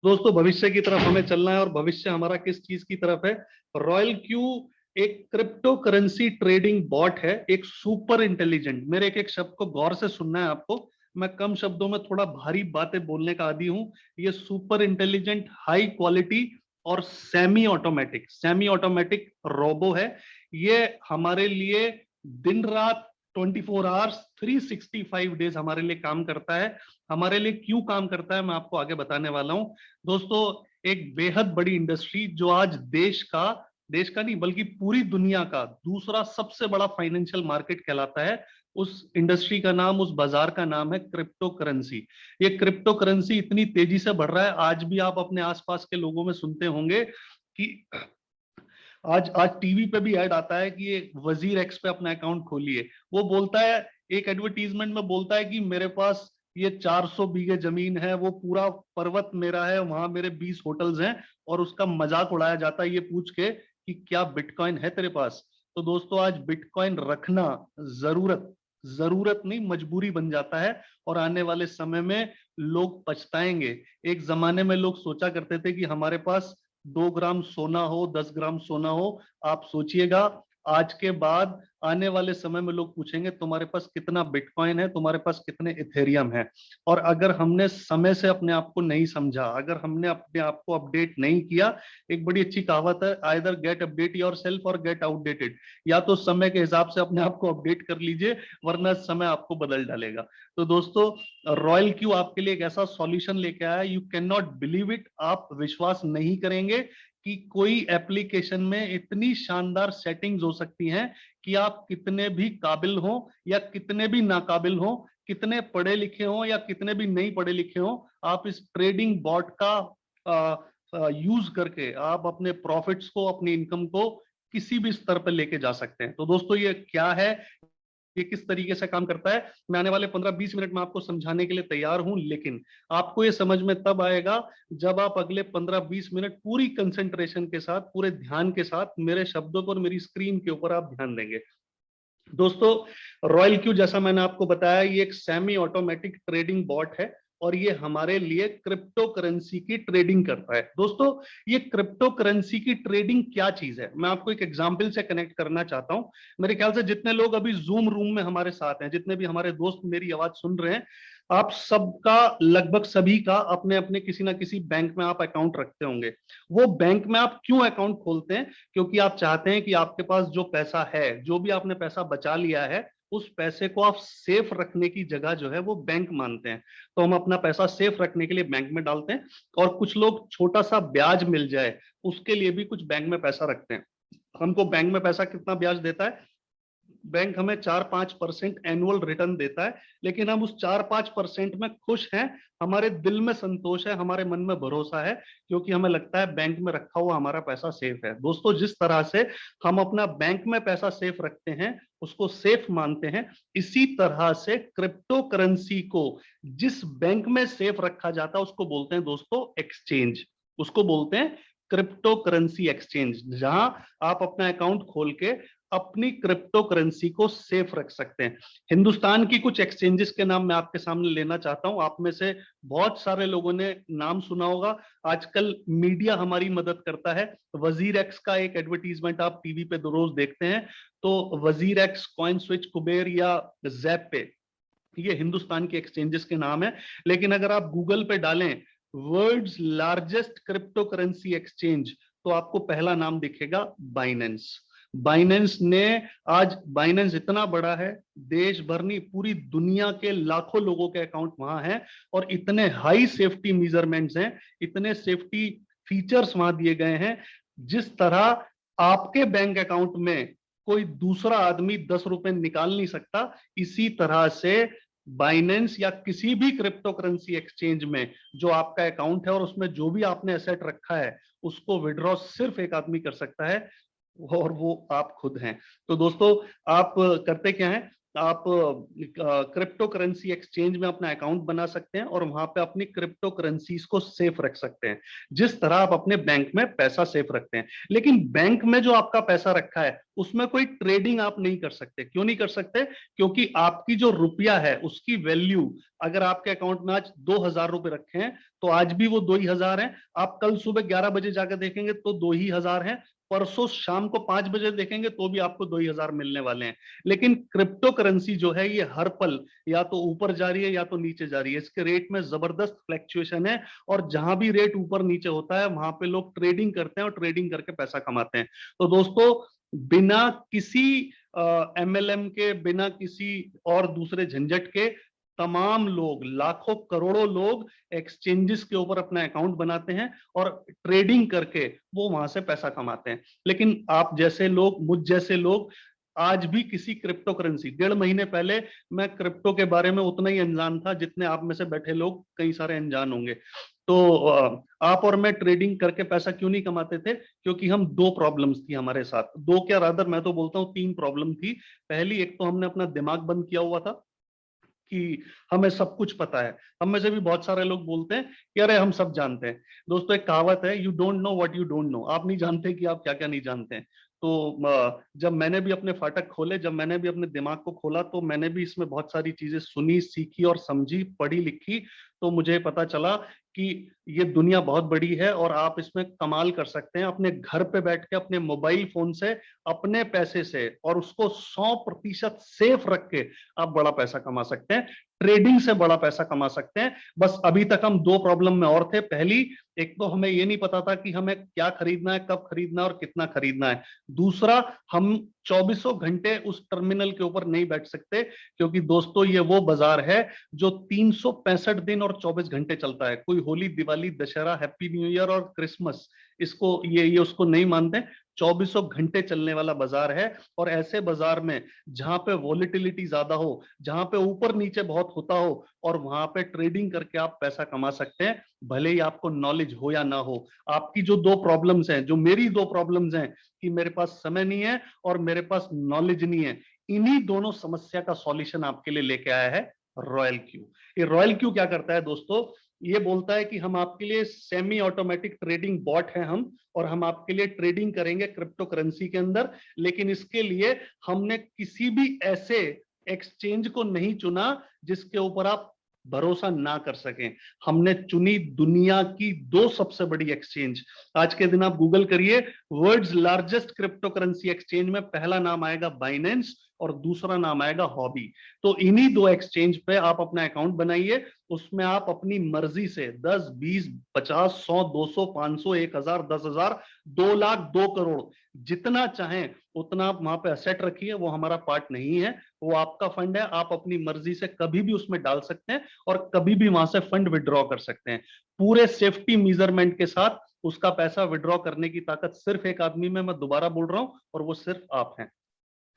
दोस्तों भविष्य की तरफ हमें चलना है और भविष्य हमारा किस चीज की तरफ है। रॉयल क्यू एक क्रिप्टो करेंसी ट्रेडिंग बॉट है, एक सुपर इंटेलिजेंट। मेरे एक एक शब्द को गौर से सुनना है आपको। मैं कम शब्दों में थोड़ा भारी बातें बोलने का आदी हूं। ये सुपर इंटेलिजेंट, हाई क्वालिटी और सेमी ऑटोमेटिक रोबो है। ये हमारे लिए दिन रात 24 आवर्स 365 डेज हमारे लिए काम करता है। हमारे लिए क्यों काम करता है मैं आपको आगे बताने वाला हूं। दोस्तों, एक बेहद बड़ी इंडस्ट्री जो आज देश का नहीं बल्कि पूरी दुनिया का दूसरा सबसे बड़ा फाइनेंशियल मार्केट कहलाता है, उस इंडस्ट्री का नाम, उस बाजार का नाम है क्रिप्टो करेंसी। ये क्रिप्टो करेंसी इतनी तेजी से बढ़ रहा है, आज भी आप अपने आसपास के लोगों में सुनते होंगे कि आज आज टीवी पे भी ऐड आता है कि ये वजीर एक्स पे अपना अकाउंट खोलिए। वो बोलता है, एक एडवर्टीजमेंट में बोलता है कि मेरे पास ये 400 बीघे जमीन है, वो पूरा पर्वत मेरा है, वहां मेरे 20 होटल्स हैं। और उसका मजाक उड़ाया जाता है ये पूछ के कि क्या बिटकॉइन है तेरे पास। तो दोस्तों, आज बिटकॉइन रखना जरूरत जरूरत नहीं, मजबूरी बन जाता है। और आने वाले समय में लोग पछताएंगे। एक जमाने में लोग सोचा करते थे कि हमारे पास 2 ग्राम सोना हो, 10 ग्राम सोना हो। आप सोचिएगा, आज के बाद आने वाले समय में लोग पूछेंगे तुम्हारे पास कितना बिटकॉइन है, तुम्हारे पास कितने इथेरियम है। और अगर हमने समय से अपने आप को नहीं समझा, अगर हमने अपने आप को अपडेट नहीं किया, एक बड़ी अच्छी कहावत है, either get update your self और गेट आउटडेटेड। या तो समय के हिसाब से अपने आप को अपडेट कर लीजिए, वरना समय आपको बदल डालेगा। तो दोस्तों, रॉयल क्यू आपके लिए एक ऐसा सॉल्यूशन लेके आया, you can not believe it. आप विश्वास नहीं करेंगे कि कोई एप्लीकेशन में इतनी शानदार सेटिंग्स हो सकती हैं कि आप कितने भी काबिल हो या कितने भी नाकाबिल हो, कितने पढ़े लिखे हो या कितने भी नहीं पढ़े लिखे हो, आप इस ट्रेडिंग बॉट का यूज करके आप अपने प्रॉफिट्स को, अपनी इनकम को किसी भी स्तर पर लेके जा सकते हैं। तो दोस्तों, ये क्या है, ये किस तरीके से काम करता है, मैं आने वाले 15-20 मिनट में आपको समझाने के लिए तैयार हूं। लेकिन आपको ये समझ में तब आएगा जब आप अगले 15-20 मिनट पूरी कंसंट्रेशन के साथ, पूरे ध्यान के साथ मेरे शब्दों को और मेरी स्क्रीन के ऊपर आप ध्यान देंगे। दोस्तों, रॉयल क्यू जैसा मैंने आपको बताया, ये एक सेमी ऑटोमेटिक ट्रेडिंग बॉट है और ये हमारे लिए क्रिप्टो करेंसी की ट्रेडिंग करता है। दोस्तों, ये क्रिप्टो करेंसी की ट्रेडिंग क्या चीज है, मैं आपको एक एग्जांपल से कनेक्ट करना चाहता हूं। मेरे ख्याल से जितने लोग अभी जूम रूम में हमारे साथ हैं, जितने भी हमारे दोस्त मेरी आवाज सुन रहे हैं, आप सबका, लगभग सभी का अपने अपने किसी ना किसी बैंक में आप अकाउंट रखते होंगे। वो बैंक में आप क्यों अकाउंट खोलते हैं? क्योंकि आप चाहते हैं कि आपके पास जो पैसा है, जो भी आपने पैसा बचा लिया है, उस पैसे को आप सेफ रखने की जगह जो है वो बैंक मानते हैं। तो हम अपना पैसा सेफ रखने के लिए बैंक में डालते हैं। और कुछ लोग छोटा सा ब्याज मिल जाए उसके लिए भी कुछ बैंक में पैसा रखते हैं। हमको बैंक में पैसा कितना ब्याज देता है? बैंक हमें 4-5% एनुअल रिटर्न देता है। लेकिन हम उस 4-5% में खुश हैं, हमारे दिल में संतोष है, हमारे मन में भरोसा है, क्योंकि हमें लगता है बैंक में रखा हुआ हमारा पैसा सेफ है। दोस्तों, जिस तरह से हम अपना बैंक में पैसा सेफ रखते हैं, उसको सेफ मानते हैं, इसी तरह से क्रिप्टो करेंसी को जिस बैंक में सेफ रखा जाता है उसको बोलते हैं दोस्तों एक्सचेंज। उसको बोलते हैं क्रिप्टो करेंसी एक्सचेंज, जहां आप अपना अकाउंट खोल के अपनी क्रिप्टो करेंसी को सेफ रख सकते हैं। हिंदुस्तान की कुछ एक्सचेंजेस के नाम मैं आपके सामने लेना चाहता हूं। आप में से बहुत सारे लोगों ने नाम सुना होगा, आजकल मीडिया हमारी मदद करता है। वजीर एक्स का एक एडवर्टीजमेंट आप टीवी पे रोज देखते हैं। तो वजीर एक्स, कॉइन स्विच, कुबेर या जैप पे, ये हिंदुस्तान के एक्सचेंजेस के नाम है। लेकिन अगर आप गूगल पे डालें world's largest crypto currency exchange, तो आपको पहला नाम दिखेगा बाइनेंस। बाइनेंस ने आज, बाइनेंस इतना बड़ा है, देश भर नहीं पूरी दुनिया के लाखों लोगों के अकाउंट वहां हैं। और इतने हाई सेफ्टी मेजरमेंट्स हैं, इतने सेफ्टी फीचर्स वहां दिए गए हैं, जिस तरह आपके बैंक अकाउंट में कोई दूसरा आदमी 10 रुपए निकाल नहीं सकता, इसी तरह से बाइनेंस या किसी भी क्रिप्टो करेंसी एक्सचेंज में जो आपका अकाउंट है और उसमें जो भी आपने एसेट रखा है, उसको विड्रॉ सिर्फ एक आदमी कर सकता है, और वो आप खुद हैं। तो दोस्तों, आप करते क्या हैं, आप क्रिप्टो करेंसी एक्सचेंज में अपना अकाउंट बना सकते हैं और वहां पे अपनी क्रिप्टो करेंसीज को सेफ रख सकते हैं, जिस तरह आप अपने बैंक में पैसा सेफ रखते हैं। लेकिन बैंक में जो आपका पैसा रखा है उसमें कोई ट्रेडिंग आप नहीं कर सकते। क्यों नहीं कर सकते? क्योंकि आपकी जो रुपया है उसकी वैल्यू, अगर आपके अकाउंट में आज 2,000 रुपए रखे हैं तो आज भी वो 2 ही हजार हैं। आप कल सुबह 11 बजे जाकर देखेंगे तो 2 ही हजार हैं, परसों शाम को 5 बजे देखेंगे तो भी आपको 2 ही हजार मिलने वाले हैं। लेकिन क्रिप्टो करेंसी जो है ये हर पल या तो ऊपर जा रही है या तो नीचे जा रही है। इसके रेट में जबरदस्त फ्लैक्चुएशन है, और जहां भी रेट ऊपर नीचे होता है वहां पे लोग ट्रेडिंग करते हैं और ट्रेडिंग करके पैसा कमाते हैं। तो दोस्तों, बिना किसी एमएलएम के, बिना किसी और दूसरे झंझट के, तमाम लोग, लाखों करोड़ों लोग एक्सचेंजेस के ऊपर अपना अकाउंट बनाते हैं और ट्रेडिंग करके वो वहां से पैसा कमाते हैं। लेकिन आप जैसे लोग, मुझ जैसे लोग, आज भी किसी क्रिप्टो करेंसी, 1.5 महीने पहले मैं क्रिप्टो के बारे में उतना ही अनजान था जितने आप में से बैठे लोग कई सारे अनजान होंगे। तो आप और मैं ट्रेडिंग करके पैसा क्यों नहीं कमाते थे? क्योंकि हम दो प्रॉब्लम्स थी हमारे साथ, दो क्या रादर मैं तो बोलता हूँ 3 प्रॉब्लम थी। पहली, एक तो हमने अपना दिमाग बंद किया हुआ था कि हमें सब कुछ पता है। हम में से भी बहुत सारे लोग बोलते हैं कि अरे हम सब जानते हैं। दोस्तों, एक कहावत है, you don't know what you don't know. आप नहीं जानते कि आप क्या क्या नहीं जानते हैं। तो जब मैंने भी अपने फाटक खोले, जब मैंने भी अपने दिमाग को खोला, तो मैंने भी इसमें बहुत सारी चीजें सुनी, सीखी और समझी, पढ़ी लिखी। तो मुझे पता चला कि ये दुनिया बहुत बड़ी है और आप इसमें कमाल कर सकते हैं अपने घर पे बैठ के, अपने मोबाइल फोन से, अपने पैसे से, और उसको 100% सेफ रख के आप बड़ा पैसा कमा सकते हैं। ट्रेडिंग से बड़ा पैसा कमा सकते हैं। बस अभी तक हम दो प्रॉब्लम में और थे। पहली, एक तो हमें ये नहीं पता था कि हमें क्या खरीदना है, कब खरीदना है और कितना खरीदना है। दूसरा, हम 24 घंटे उस टर्मिनल के ऊपर नहीं बैठ सकते, क्योंकि दोस्तों ये वो बाजार है जो 365 दिन और 24 घंटे चलता है। कोई Holi, Diwali, Dussehra, happy new year और क्रिसमस, इसको ये उसको नहीं मानते। 24 घंटे चलने वाला बाजार है। और ऐसे बाजार में जहां पे वॉलिटिलिटी ज्यादा हो, जहां पे ऊपर नीचे बहुत होता हो, और वहां पे ट्रेडिंग करके आप पैसा कमा सकते हैं, भले ही आपको नॉलेज हो या ना हो। आपकी जो दो प्रॉब्लम्स हैं, जो मेरी दो प्रॉब्लम्स हैं, कि मेरे पास समय नहीं है और मेरे पास नॉलेज नहीं है, इन्हीं दोनों समस्या का सॉल्यूशन आपके लिए लेके आया है रॉयल क्यू। ये रॉयल क्यू क्या करता है दोस्तों? ये बोलता है कि हम आपके लिए सेमी ऑटोमेटिक ट्रेडिंग बॉट है हम, और हम आपके लिए ट्रेडिंग करेंगे क्रिप्टो करेंसी के अंदर। लेकिन इसके लिए हमने किसी भी ऐसे एक्सचेंज को नहीं चुना जिसके ऊपर आप भरोसा ना कर सकें। हमने चुनी दुनिया की दो सबसे बड़ी एक्सचेंज। आज के दिन आप गूगल करिए, world's largest crypto currency exchange में पहला नाम आएगा बाइनेंस और दूसरा नाम आएगा हॉबी। तो इन्हीं दो एक्सचेंज पे आप अपना अकाउंट बनाइए। उसमें आप अपनी मर्जी से 10, 20, 50, 100, 200, 500, 1,000, 10,000, 2 लाख, 2 करोड़, जितना चाहें उतना आप वहां पे असेट रखिए। वो हमारा पार्ट नहीं है, वो आपका फंड है। आप अपनी मर्जी से कभी भी उसमें डाल सकते हैं और कभी भी वहां से फंड विड्रॉ कर सकते हैं, पूरे सेफ्टी मेजरमेंट के साथ। उसका पैसा विड्रॉ करने की ताकत सिर्फ एक आदमी में, मैं दोबारा बोल रहा हूं, और वो सिर्फ आप हैं।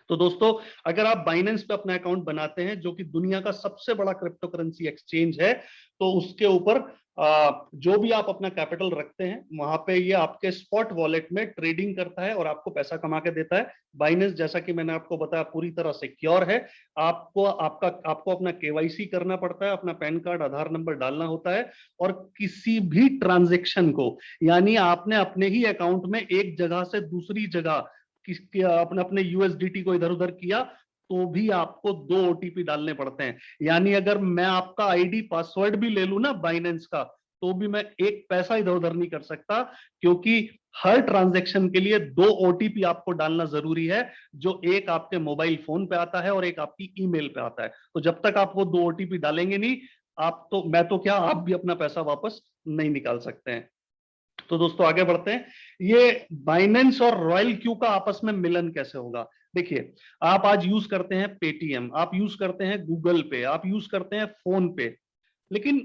तो दोस्तों, अगर आप बाइनेंस पे अपना अकाउंट बनाते हैं, जो कि दुनिया का सबसे बड़ा क्रिप्टो करेंसी एक्सचेंज है, तो उसके ऊपर जो भी आप अपना कैपिटल रखते हैं, वहां पे ये आपके स्पॉट वॉलेट में ट्रेडिंग करता है और आपको पैसा कमा के देता है। बाइनेंस, जैसा कि मैंने आपको बताया, पूरी तरह सिक्योर है। आपको अपना केवाईसी करना पड़ता है, अपना पैन कार्ड, आधार नंबर डालना होता है, और किसी भी ट्रांजेक्शन को, यानी आपने अपने ही अकाउंट में एक जगह से दूसरी जगह अपने अपने यूएसडीटी को इधर उधर किया, तो भी आपको 2 ओटीपी डालने पड़ते हैं। यानी अगर मैं आपका आईडी पासवर्ड भी ले लूं ना बाइनेंस का, तो भी मैं एक पैसा इधर उधर नहीं कर सकता, क्योंकि हर ट्रांजैक्शन के लिए 2 ओटीपी आपको डालना जरूरी है, जो एक आपके मोबाइल फोन पे आता है और एक आपकी ईमेल पे आता है। तो जब तक आप वो 2 ओटीपी डालेंगे नहीं, आप तो, मैं तो क्या, आप भी अपना पैसा वापस नहीं निकाल सकते हैं। तो दोस्तों, आगे बढ़ते हैं। ये बाइनेंस और रॉयल क्यू का आपस में मिलन कैसे होगा? देखिए, आप आज यूज करते हैं पेटीएम, आप यूज करते हैं गूगल पे, आप यूज करते हैं फोन पे, लेकिन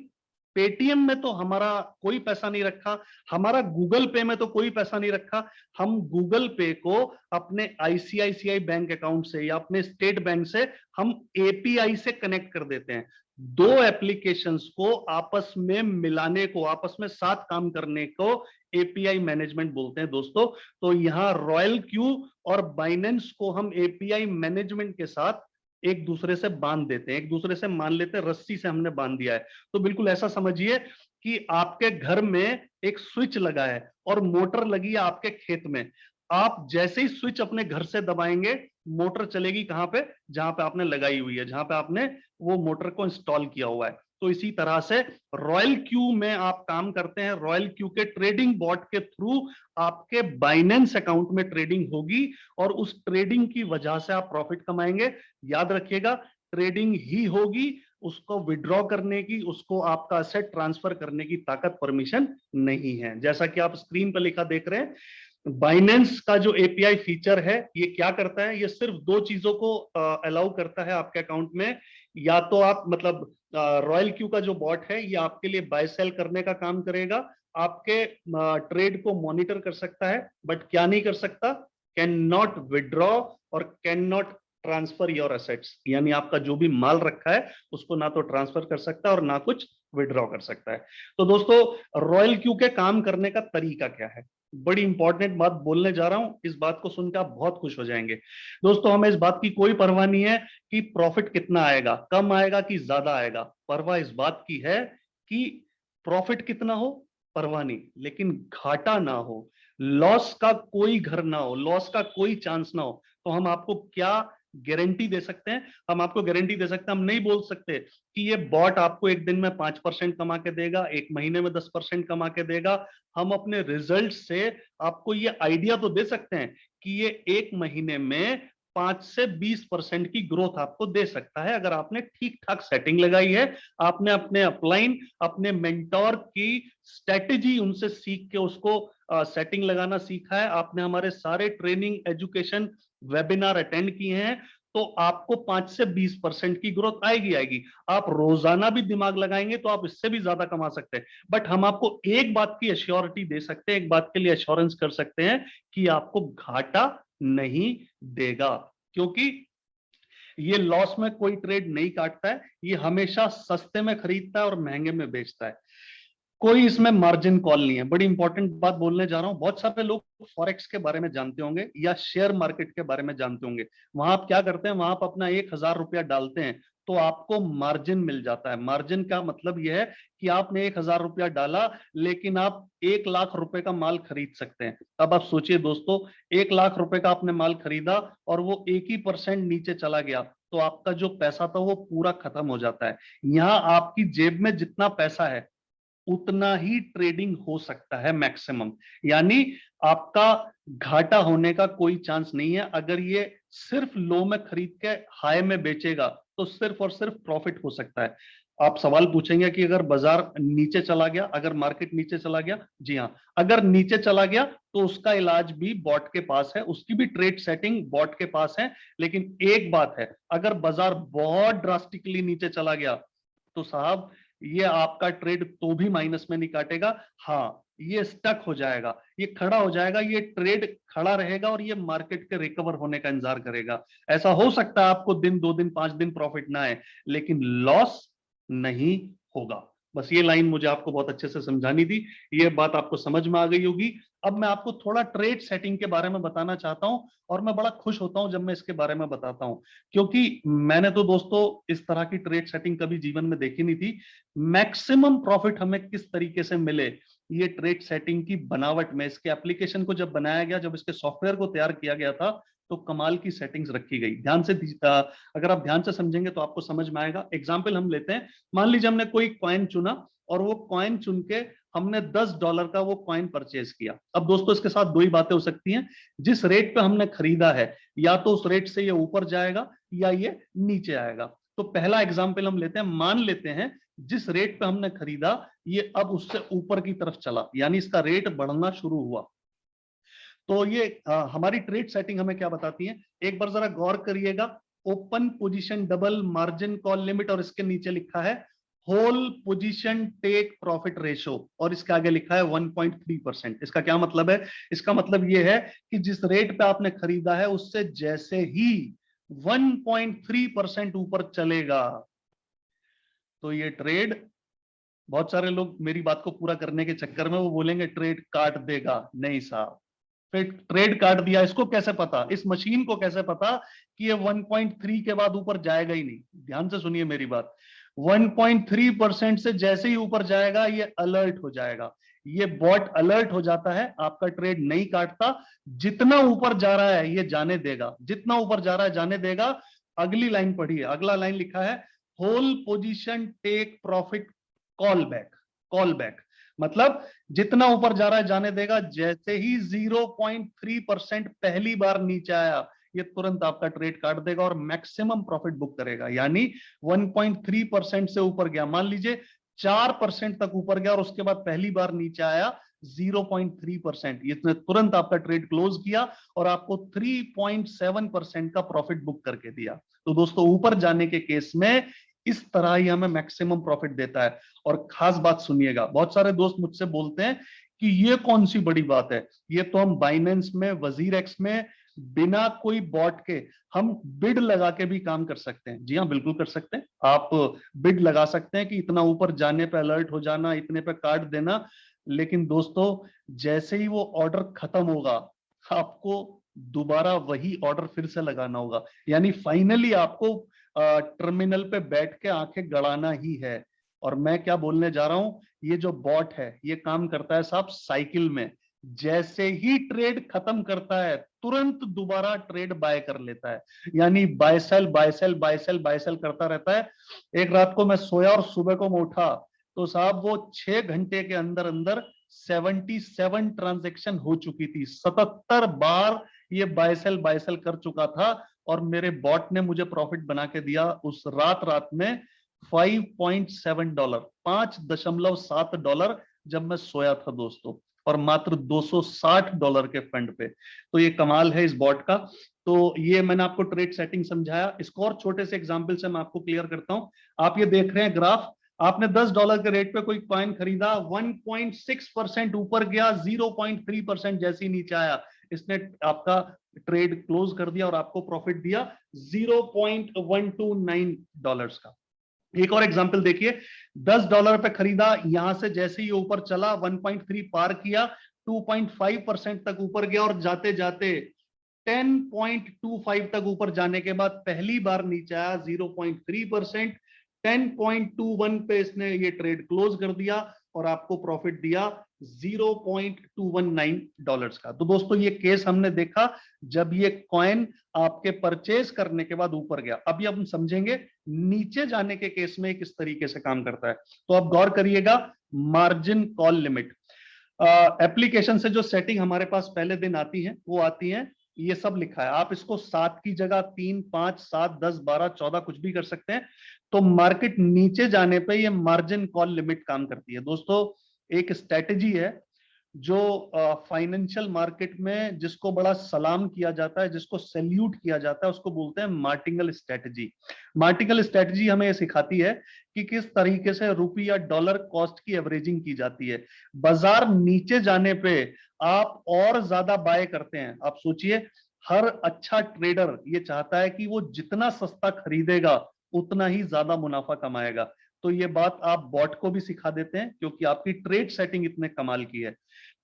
पेटीएम में तो हमारा कोई पैसा नहीं रखा, हमारा गूगल पे में तो कोई पैसा नहीं रखा। हम गूगल पे को अपने आईसीआईसीआई बैंक अकाउंट से या अपने स्टेट बैंक से हम एपीआई से कनेक्ट कर देते हैं। दो एप्लीकेशंस को आपस में मिलाने को, आपस में साथ काम करने को एपीआई मैनेजमेंट बोलते हैं दोस्तों। तो यहां रॉयल क्यू और बाइनेंस को हम एपीआई मैनेजमेंट के साथ एक दूसरे से बांध देते हैं, एक दूसरे से मान लेते हैं रस्सी से हमने बांध दिया है। तो बिल्कुल ऐसा समझिए कि आपके घर में एक स्विच लगा है और मोटर लगी है आपके खेत में। आप जैसे ही स्विच अपने घर से दबाएंगे, मोटर चलेगी कहां पे? जहां पे आपने लगाई हुई है, जहां पे आपने वो मोटर को इंस्टॉल किया हुआ है। तो इसी तरह से रॉयल क्यू में आप काम करते हैं। रॉयल क्यू के ट्रेडिंग बॉट के थ्रू आपके बाइनेंस अकाउंट में ट्रेडिंग होगी और उस ट्रेडिंग की वजह से आप प्रॉफिट कमाएंगे। याद रखिएगा, ट्रेडिंग ही होगी, उसको विड्रॉ करने की, उसको आपका असेट ट्रांसफर करने की ताकत, परमिशन नहीं है। जैसा कि आप स्क्रीन पर लिखा देख रहे हैं, बाइनेंस का जो एपीआई फीचर है ये क्या करता है? ये सिर्फ दो चीजों को अलाउ करता है आपके अकाउंट में। या तो आप मतलब रॉयल क्यू का जो बॉट है ये आपके लिए बाय सेल करने का काम करेगा, आपके ट्रेड को मॉनिटर कर सकता है, बट क्या नहीं कर सकता? कैन नॉट विड्रॉ और can not transfer your assets. यानी आपका जो भी माल रखा है उसको ना तो ट्रांसफर कर सकता है और ना कुछ विड्रॉ कर सकता है। तो दोस्तों, रॉयल क्यू के काम करने का तरीका क्या है? बड़ी इंपॉर्टेंट बात बोलने जा रहा हूं, इस बात को सुनकर आप बहुत खुश हो जाएंगे। दोस्तों, हमें इस बात की कोई परवाह नहीं है कि प्रॉफिट कितना आएगा, कम आएगा कि ज्यादा आएगा। परवाह इस बात की है कि प्रॉफिट कितना हो, परवाह नहीं, लेकिन घाटा ना हो, लॉस का कोई घर ना हो, लॉस का कोई चांस ना हो। तो हम आपको क्या गारंटी दे सकते हैं? हम आपको गारंटी दे सकते हैं, हम नहीं बोल सकते कि ये बॉट आपको एक दिन में 5% कमा के देगा, एक महीने में 10% कमा के देगा। हम अपने रिजल्ट से आपको ये आइडिया तो दे सकते हैं कि ये एक महीने में 5 से 20% की ग्रोथ आपको दे सकता है, अगर आपने ठीक ठाक सेटिंग लगाई है, आपने अपने अपलाइन, अपने मेंटोर की स्ट्रेटेजी उनसे सीख के उसको सेटिंग लगाना सीखा है, आपने हमारे सारे ट्रेनिंग, एजुकेशन, वेबिनार अटेंड किए हैं, तो आपको 5 से 20% की ग्रोथ आएगी आएगी। आप रोजाना भी दिमाग लगाएंगे तो आप इससे भी ज्यादा कमा सकते हैं। बट हम आपको एक बात की एश्योरिटी दे सकते हैं, एक बात के लिए एश्योरेंस कर सकते हैं कि आपको घाटा नहीं देगा, क्योंकि ये लॉस में कोई ट्रेड नहीं काटता है, ये हमेशा सस्ते में खरीदता है और महंगे में बेचता है। कोई इसमें मार्जिन कॉल नहीं है। बड़ी इंपॉर्टेंट बात बोलने जा रहा हूं, बहुत सारे लोग फॉरेक्स के बारे में जानते होंगे या शेयर मार्केट के बारे में जानते होंगे। वहां आप क्या करते हैं? वहां आप अपना 1,000 रुपया डालते हैं तो आपको मार्जिन मिल जाता है। मार्जिन का मतलब यह है कि आपने 1,000 रुपया डाला, लेकिन आप 1,00,000 रुपए का माल खरीद सकते हैं। अब आप सोचिए दोस्तों, 1,00,000 रुपए का आपने माल खरीदा और वो 1% नीचे चला गया, तो आपका जो पैसा था वो पूरा खत्म हो जाता है। यहां आपकी जेब में जितना पैसा है उतना ही ट्रेडिंग हो सकता है मैक्सिमम। यानी आपका घाटा होने का कोई चांस नहीं है। अगर ये सिर्फ लो में खरीद के हाई में बेचेगा तो सिर्फ और सिर्फ प्रॉफिट हो सकता है। आप सवाल पूछेंगे कि अगर बाजार नीचे चला गया, अगर मार्केट नीचे चला गया? जी हाँ, अगर नीचे चला गया तो उसका इलाज भी बॉट के पास है, उसकी भी ट्रेड सेटिंग बॉट के पास है। लेकिन एक बात है, अगर बाजार बहुत ड्रास्टिकली नीचे चला गया तो साहब, ये आपका ट्रेड तो भी माइनस में नहीं काटेगा। हाँ, ये स्टक हो जाएगा, ये खड़ा हो जाएगा, ये ट्रेड खड़ा रहेगा और ये मार्केट के रिकवर होने का इंतजार करेगा। ऐसा हो सकता है आपको दिन, 2 दिन, 5 दिन प्रॉफिट ना आए, लेकिन लॉस नहीं होगा। बस ये लाइन मुझे आपको बहुत अच्छे से समझानी थी, ये बात आपको समझ में आ गई होगी। अब मैं आपको थोड़ा ट्रेड सेटिंग के बारे में बताना चाहता हूं, और मैं बड़ा खुश होता हूं जब मैं इसके बारे में बताता हूं, क्योंकि मैंने तो दोस्तों इस तरह की ट्रेड सेटिंग कभी जीवन में देखी नहीं थी। मैक्सिमम प्रॉफिट हमें किस तरीके से मिले, ये ट्रेड सेटिंग की बनावट में, इसके एप्लीकेशन को जब बनाया गया, जब इसके सॉफ्टवेयर को तैयार किया गया था, तो कमाल की सेटिंग्स रखी गई। ध्यान से अगर आप ध्यान से समझेंगे तो आपको समझ में आएगा। एग्जाम्पल हम लेते हैं, मान लीजिए हमने कोई कॉइन चुना और वो कॉइन चुन के हमने $10 का वो कॉइन परचेज किया। अब दोस्तों, इसके साथ दो ही बातें हो सकती हैं, जिस रेट पे हमने खरीदा है या तो उस रेट से ये ऊपर जाएगा या ये नीचे आएगा। तो पहला एग्जाम्पल हम लेते हैं, मान लेते हैं जिस रेट पे हमने खरीदा ये अब उससे ऊपर की तरफ चला, यानी इसका रेट बढ़ना शुरू हुआ। तो ये हमारी ट्रेड सेटिंग हमें क्या बताती है, एक बार जरा गौर करिएगा। Open position double margin call limit, और इसके नीचे लिखा है whole position take profit ratio, और इसके आगे लिखा है 1.3%। इसका क्या मतलब है? इसका मतलब यह है कि जिस रेट पे आपने खरीदा है उससे जैसे ही 1.3% ऊपर चलेगा तो ये ट्रेड, बहुत सारे लोग मेरी बात को पूरा करने के चक्कर में वो बोलेंगे ट्रेड काट देगा। नहीं साहब, फिर ट्रेड काट दिया। इसको कैसे पता, इस मशीन को कैसे पता कि ये 1.3 के बाद ऊपर जाएगा ही नहीं? ध्यान से सुनिए मेरी बात। 1.3% से जैसे ही ऊपर जाएगा ये अलर्ट हो जाएगा, ये बॉट अलर्ट हो जाता है, आपका ट्रेड नहीं काटता। जितना ऊपर जा रहा है ये जाने देगा, जितना ऊपर जा रहा है जाने देगा। अगली लाइन पढ़िए, अगला लाइन लिखा है whole position take profit call back. Call back मतलब जितना ऊपर जा रहा है जाने देगा, जैसे ही 0.3% पहली बार नीचे आया ये तुरंत आपका ट्रेड काट देगा और मैक्सिमम प्रॉफिट बुक करेगा। यानी 1.3% से ऊपर गया, मान लीजिए 4% तक ऊपर गया और उसके बाद पहली बार नीचे आया 0.3%, इसने तुरंत आपका ट्रेड क्लोज किया और आपको 3.7% का प्रॉफिट बुक करके दिया। तो दोस्तों ऊपर जाने के केस में इस तरह ही हमें मैक्सिमम प्रॉफिट देता है। और खास बात सुनिएगा, बहुत सारे दोस्त मुझसे बोलते हैं कि ये कौन सी बड़ी बात है, ये तो हम बाइनेंस में, वजीर एक्स में बिना कोई बॉट के हम बिड लगा के भी काम कर सकते हैं। जी हाँ, बिल्कुल कर सकते हैं। आप बिड लगा सकते हैं कि इतना ऊपर जाने पे अलर्ट हो जाना, इतने पे काट देना। लेकिन दोस्तों जैसे ही वो ऑर्डर खत्म होगा आपको दोबारा वही ऑर्डर फिर से लगाना होगा। यानी फाइनली आपको टर्मिनल पे बैठ के आंखें गड़ाना ही है। और मैं क्या बोलने जा रहा हूं, ये जो बॉट है ये काम करता है साहब साइकिल में। जैसे ही ट्रेड खत्म करता है तुरंत दोबारा ट्रेड बाय कर लेता है। यानी buy sell buy sell buy sell buy sell करता रहता है। एक रात को मैं सोया और सुबह को मैं उठा तो साहब वो 6 घंटे के अंदर अंदर 77 ट्रांजैक्शन हो चुकी थी। 77 बार ये बाय सेल कर चुका था और मेरे बॉट ने मुझे प्रॉफिट बना के दिया उस रात में $5.7, $5.7 जब मैं सोया था दोस्तों, और मात्र $260 के फंड पे। तो ये कमाल है इस बॉट का। तो ये मैंने आपको ट्रेड सेटिंग समझाया। इसको और छोटे से एग्जांपल से मैं आपको क्लियर करता हूं। आप ये देख रहे हैं ग्राफ, आपने $10 के रेट पे कोई कॉइन खरीदा, 1.6% ऊपर गया, 0.3% जैसे ही नीचे आया इसने आपका ट्रेड क्लोज कर दिया और आपको प्रॉफिट दिया $0.129 का। एक और एग्जांपल देखिए, $10 पे खरीदा, यहां से जैसे ही ऊपर चला 1.3 पार किया, 2.5% तक ऊपर गया और जाते जाते 10.25 तक ऊपर जाने के बाद पहली बार नीचे आया 0.3%, 10.21 पे इसने ये ट्रेड क्लोज कर दिया और आपको प्रॉफिट दिया $0.219 का। तो दोस्तों ये केस हमने देखा जब ये कॉइन आपके परचेज करने के बाद ऊपर गया। अभी हम समझेंगे नीचे जाने के केस में किस तरीके से काम करता है। तो अब गौर करिएगा, मार्जिन कॉल लिमिट एप्लीकेशन से जो सेटिंग हमारे पास पहले दिन आती है वो आती है, ये सब लिखा है। आप इसको 7 की जगह 3, 5, 7, 10, 12, 14 कुछ भी कर सकते हैं। तो मार्केट नीचे जाने पे ये मार्जिन कॉल लिमिट काम करती है। दोस्तों एक स्ट्रेटेजी है जो फाइनेंशियल मार्केट में जिसको बड़ा सलाम किया जाता है, जिसको सैल्यूट किया जाता है, उसको बोलते हैं मार्टिंगल स्ट्रेटेजी। मार्टिंगल स्ट्रेटेजी हमें ये सिखाती है कि किस तरीके से रुपये या डॉलर कॉस्ट की एवरेजिंग की जाती है। बाजार नीचे जाने पे आप और ज्यादा बाय करते हैं। आप सोचिए, हर अच्छा ट्रेडर ये चाहता है कि वो जितना सस्ता खरीदेगा उतना ही ज्यादा मुनाफा कमाएगा। तो ये बात आप बॉट को भी सिखा देते हैं क्योंकि आपकी ट्रेड सेटिंग इतने कमाल की है।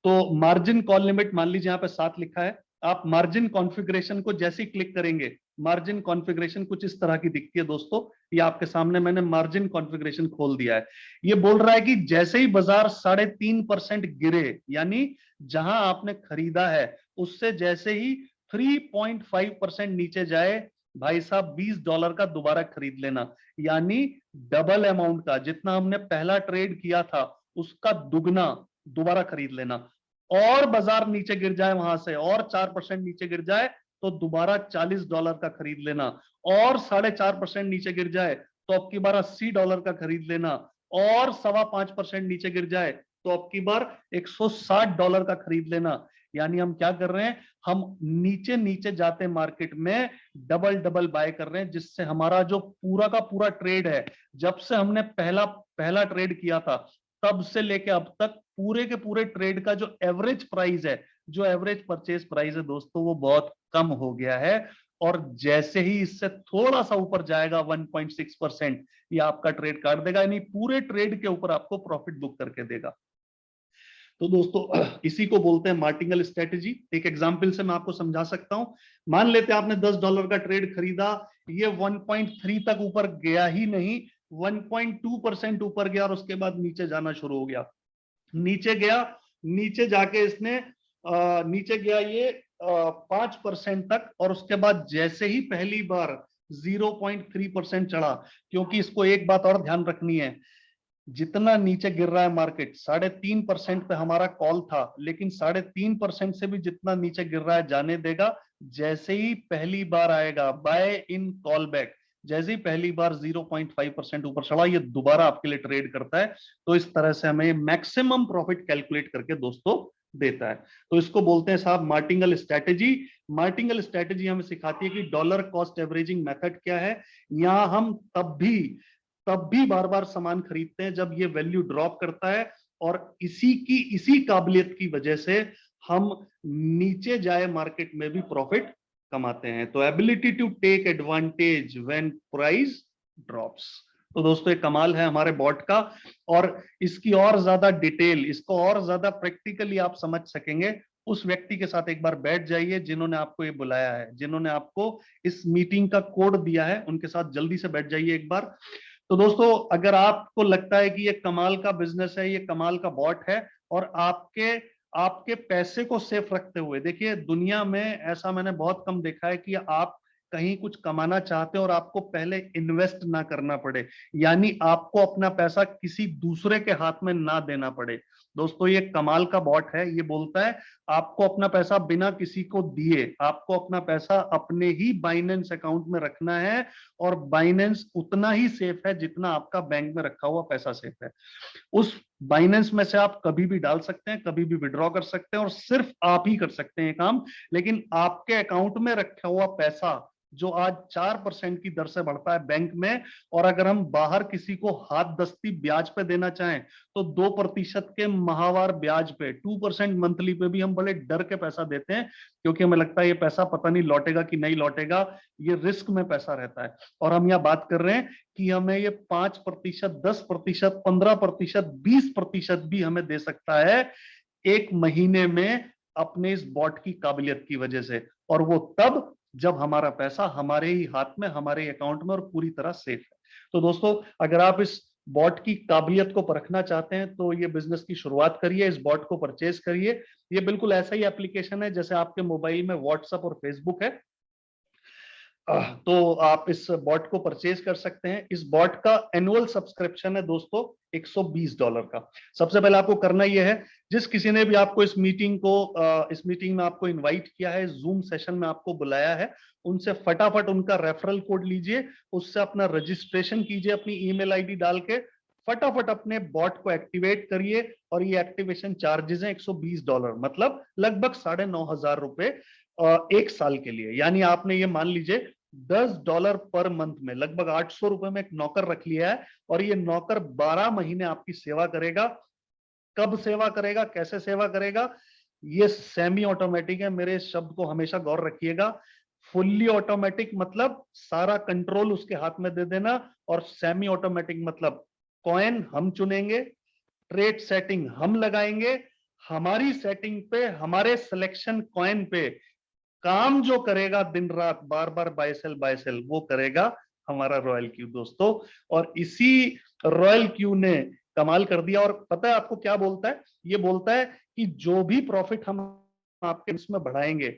तो मार्जिन कॉल लिमिट मान लीजिए यहाँ पे 7 लिखा है, आप मार्जिन कॉन्फ़िगरेशन को जैसे ही क्लिक करेंगे मार्जिन कॉन्फ़िगरेशन कुछ इस तरह की दिखती है। दोस्तों ये आपके सामने मैंने मार्जिन कॉन्फ़िगरेशन खोल दिया है। ये बोल रहा है कि जैसे ही बाजार 3.5% गिरे, यानी जहां आपने खरीदा है उससे जैसे ही 3.5% नीचे जाए, भाई साहब $20 का दोबारा खरीद लेना। यानी डबल अमाउंट का, जितना हमने पहला ट्रेड किया था उसका दुगना दोबारा खरीद लेना। और बाजार नीचे गिर जाए वहां से और 4% नीचे गिर जाए तो दोबारा $40 का खरीद लेना। और 4.5% नीचे गिर जाए तो अब की बार $80 का खरीद लेना। और 5.25% नीचे गिर जाए तो अब की बार $160 का खरीद लेना। यानी हम क्या कर रहे हैं, हम नीचे नीचे जाते मार्केट में डबल डबल बाय कर रहे हैं, जिससे हमारा जो पूरा का पूरा ट्रेड है, जब से हमने पहला पहला ट्रेड किया था तब से लेके अब तक पूरे के पूरे ट्रेड का जो एवरेज प्राइस है, जो एवरेज परचेज प्राइस है दोस्तों, वो बहुत कम हो गया है। और जैसे ही इससे थोड़ा सा ऊपर जाएगा 1.6%, ये आपका ट्रेड काट देगा, यानी पूरे ट्रेड के ऊपर आपको प्रॉफिट बुक करके देगा। तो दोस्तों इसी को बोलते हैं मार्टिंगल स्ट्रेटेजी। एक एग्जांपल से मैं आपको समझा सकता हूं। मान लेते हैं आपने $10 का ट्रेड खरीदा, ये 1.3 तक ऊपर गया ही नहीं, 1.2% ऊपर गया और उसके बाद नीचे जाना शुरू हो गया। नीचे गया, नीचे जाके इसने नीचे गया ये 5% तक, और उसके बाद जैसे ही पहली बार 0.3% चढ़ा, क्योंकि इसको एक बात और ध्यान रखनी है, जितना नीचे गिर रहा है मार्केट, 3.5% पे हमारा कॉल था, लेकिन 3.5% से भी जितना नीचे गिर रहा है जाने देगा। जैसे ही पहली बार आएगा बाय इन कॉल बैक, जैसे ही पहली बार 0.5% ऊपर चढ़ा, ये दोबारा आपके लिए ट्रेड करता है। तो इस तरह से हमें मैक्सिमम प्रॉफिट कैलकुलेट करके दोस्तों देता है। तो इसको बोलते हैं साहब मार्टिंगल स्ट्रेटेजी। मार्टिंगल स्ट्रेटेजी हमें सिखाती है कि डॉलर कॉस्ट एवरेजिंग मेथड क्या है। यहां हम तब भी बार बार सामान खरीदते हैं जब ये वैल्यू ड्रॉप करता है, और इसी काबिलियत की वजह से हम नीचे जाए मार्केट में भी प्रॉफिट कमाते हैं। तो ability to take advantage when price drops. तो दोस्तों ये कमाल है हमारे बॉट का, और इसकी और ज्यादा डिटेल, इसको और ज्यादा प्रैक्टिकली आप समझ सकेंगे, उस व्यक्ति के साथ एक बार बैठ जाइए जिन्होंने आपको ये बुलाया है, जिन्होंने आपको इस मीटिंग का कोड दिया है, उनके साथ जल्दी से बैठ जाइए एक बार। तो दोस्तों अगर आपको लगता है कि ये कमाल का बिजनेस है, ये कमाल का बॉट है, और आपके आपके पैसे को सेफ रखते हुए, देखिए दुनिया में ऐसा मैंने बहुत कम देखा है कि आप कहीं कुछ कमाना चाहते हो और आपको पहले इन्वेस्ट ना करना पड़े, यानी आपको अपना पैसा किसी दूसरे के हाथ में ना देना पड़े। दोस्तों ये कमाल का बॉट है। ये बोलता है आपको अपना पैसा बिना किसी को दिए, आपको अपना पैसा अपने ही बाइनेंस अकाउंट में रखना है, और बाइनेंस उतना ही सेफ है जितना आपका बैंक में रखा हुआ पैसा सेफ है। उस बाइनेंस में से आप कभी भी डाल सकते हैं, कभी भी विड्रॉ कर सकते हैं, और सिर्फ आप ही कर सकते हैं काम। लेकिन आपके अकाउंट में रखा हुआ पैसा जो आज 4% की दर से बढ़ता है बैंक में, और अगर हम बाहर किसी को हाथ दस्ती ब्याज पे देना चाहें तो 2% के माहवार ब्याज पे, 2% मंथली पे भी हम बड़े डर के पैसा देते हैं, क्योंकि हमें लगता है ये पैसा पता नहीं लौटेगा कि नहीं लौटेगा, ये रिस्क में पैसा रहता है। और हम यहाँ बात कर रहे हैं कि हमें ये 5%, 10%, 15%, 20% भी हमें दे सकता है एक महीने में, अपने इस बॉट की काबिलियत की वजह से। और वो तब जब हमारा पैसा हमारे ही हाथ में, हमारे अकाउंट में, और पूरी तरह सेफ है। तो दोस्तों अगर आप इस बॉट की काबिलियत को परखना चाहते हैं तो ये बिजनेस की शुरुआत करिए, इस बॉट को परचेज करिए। ये बिल्कुल ऐसा ही एप्लीकेशन है जैसे आपके मोबाइल में व्हाट्सएप और फेसबुक है। तो आप इस बॉट को परचेज कर सकते हैं। इस बॉट का एनुअल सब्सक्रिप्शन है दोस्तों $120 का। सबसे पहले आपको करना यह है, जिस किसी ने भी आपको इस मीटिंग में आपको इनवाइट किया है, जूम सेशन में आपको बुलाया है, उनसे फटाफट उनका रेफरल कोड लीजिए, उससे अपना रजिस्ट्रेशन कीजिए अपनी ईमेल आईडी डाल के, फटाफट अपने बॉट को एक्टिवेट करिए। और ये एक्टिवेशन चार्जेस हैं $120, मतलब लगभग $9,500 एक साल के लिए। यानी आपने ये मान लीजिए $10 पर मंथ में लगभग $800 में एक नौकर रख लिया है, और ये नौकर 12 महीने आपकी सेवा करेगा। कब सेवा करेगा, कैसे सेवा करेगा? ये सेमी ऑटोमेटिक है, मेरे शब्द को हमेशा गौर रखिएगा। फुल्ली ऑटोमेटिक मतलब सारा कंट्रोल उसके हाथ में दे देना, और सेमी ऑटोमेटिक मतलब कॉइन हम चुनेंगे, ट्रेड सेटिंग हम लगाएंगे, हमारी सेटिंग पे, हमारे सिलेक्शन कॉइन पे काम जो करेगा दिन रात बार बार बाय सेल वो करेगा हमारा रॉयल क्यू दोस्तों। और इसी रॉयल क्यू ने कमाल कर दिया। और पता है आपको क्या बोलता है? ये बोलता है कि जो भी प्रॉफिट हम आपके इसमें बढ़ाएंगे